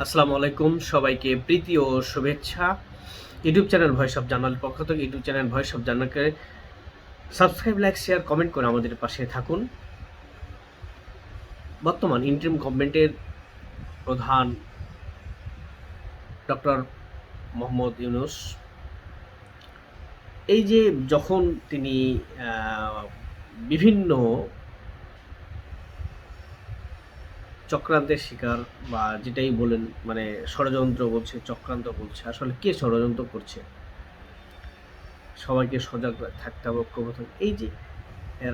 আসসালামু আলাইকুম, সবাইকে প্রীতি ও শুভেচ্ছা। YouTube channel Voice of Journal পক্ষ থেকে ইউটিউব চ্যানেল ভয়েস অফ জার্নালকে সাবস্ক্রাইব, লাইক, শেয়ার, কমেন্ট করে আমাদের পাশে থাকুন। বর্তমান ইন্টারিম গভর্নমেন্টের প্রধান ডক্টর মোহাম্মদ ইউনূস, এই যে যখন তিনি বিভিন্ন চক্রান্তের শিকার বা যেটাই বলেন, মানে ষড়যন্ত্র বলছে, চক্রান্ত বলছে, আসলে কে ষড়যন্ত্র করছে? সবাইকে সজাগ থাকতে হবে, ঐক্যবদ্ধ। এই যে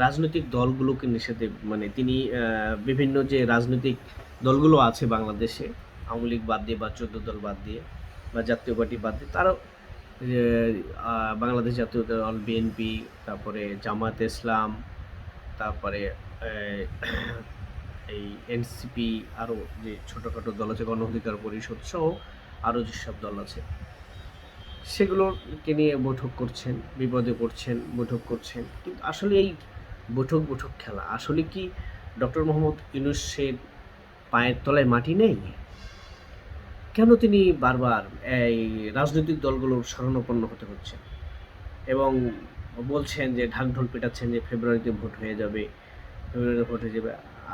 রাজনৈতিক দলগুলোকে নিষেধে, মানে তিনি বিভিন্ন যে রাজনৈতিক দলগুলো আছে বাংলাদেশে, আওয়ামী লীগ বাদ দিয়ে বা 14 দল বাদ দিয়ে বা জাতীয় পার্টি বাদ দিয়ে, তারও যে বাংলাদেশ জাতীয় দল, বিএনপি, তারপরে জামায়াতে ইসলাম, তারপরে এই এনসিপি, আরও যে ছোটোখাটো দল আছে, গণ অধিকার পরিষদ সহ আরও যেসব দল আছে, সেগুলোকে নিয়ে বৈঠক করছেন, বিপদে পড়ছেন, বৈঠক করছেন। কিন্তু আসলে এই বৈঠক খেলা আসলে কি ডক্টর মোহাম্মদ ইউনূসের পায়ের তলায় মাটি নেই? কেন তিনি বারবার এই রাজনৈতিক দলগুলোর শরণাপন্ন হতে হচ্ছে এবং বলছেন যে ঢাকঢোল পেটাচ্ছেন যে ফেব্রুয়ারিতে ভোট হয়ে যাবে, ফেব্রুয়ারিতে ভোট হয়ে যাবে।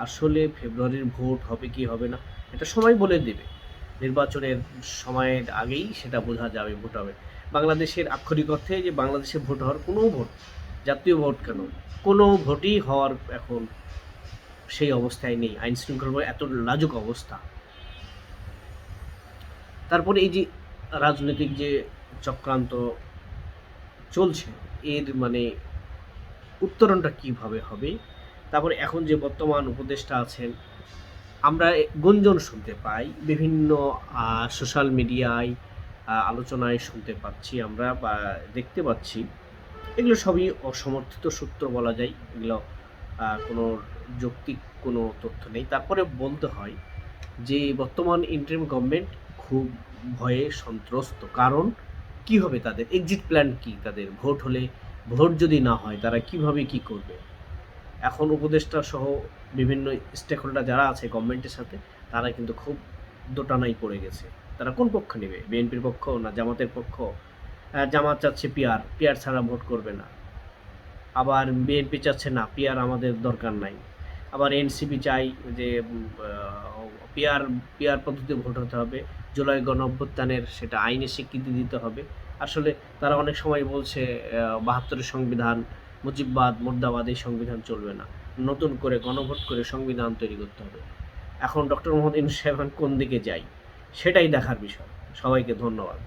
আসলে ফেব্রুয়ারির ভোট হবে কি হবে না এটা সময় বলে দেবে। নির্বাচনের সময়ের আগেই সেটা বোঝা যাবে, ভোট হবে। বাংলাদেশের আক্ষরিক অর্থে যে বাংলাদেশে ভোট হওয়ার কোনো ভোট, জাতীয় ভোট কেন, কোনো ভোটই হওয়ার এখন সেই অবস্থায় নেই। আইন শৃঙ্খলা এত লাজুক অবস্থা। তারপরে এই যে রাজনৈতিক যে চক্রান্ত চলছে, এর মানে উত্তরণটা কিভাবে হবে? তারপরে এখন যে বর্তমান উপদেষ্টা আছেন, আমরা গুঞ্জন শুনতে পাই বিভিন্ন সোশ্যাল মিডিয়ায়, আলোচনায় শুনতে পাচ্ছি আমরা বা দেখতে পাচ্ছি। এগুলো সবই অসমর্থিত সূত্র বলা যায়। এগুলো কোনো যৌক্তিক কোনো তথ্য নেই। তারপরে বলতে হয় যে বর্তমান ইন্টারিম গভর্নমেন্ট খুব ভয়ে সন্ত্রস্ত। কারণ কী হবে তাদের? এক্সিট প্ল্যান কী তাদের? ভোট হলে, ভোট যদি না হয় তারা কিভাবে কী করবে? এখন উপদেষ্টা সহ বিভিন্ন স্টেক হোল্ডার যারা আছে গভর্নমেন্টের সাথে, তারা কিন্তু খুব দোটানায় পড়ে গেছে। তারা কোন পক্ষ নেবে? বিএনপির পক্ষ না জামাতের পক্ষ? জামাত চাচ্ছে পিআর, পিআর ছাড়া ভোট করবে না। আবার বিএনপি চাচ্ছে না, পিআর আমাদের দরকার নাই। আবার এনসিপি চাই যে পিআর পিআর পদ্ধতিতে ভোট হতে হবে। জুলাই গণঅভ্যুত্থানের সেটা আইনে স্বীকৃতি দিতে হবে। আসলে তারা অনেক সময় বলছে ৭২-এর সংবিধান, মুজিববাদ, মুর্দাবাদ, এই সংবিধান চলবে না। নতুন করে গণভোট করে সংবিধান তৈরি করতে হবে। এখন ডক্টর মোহাম্মদ ইউনূস সাহেব কোন দিকে যায়? সেটাই দেখার বিষয়। সবাইকে ধন্যবাদ।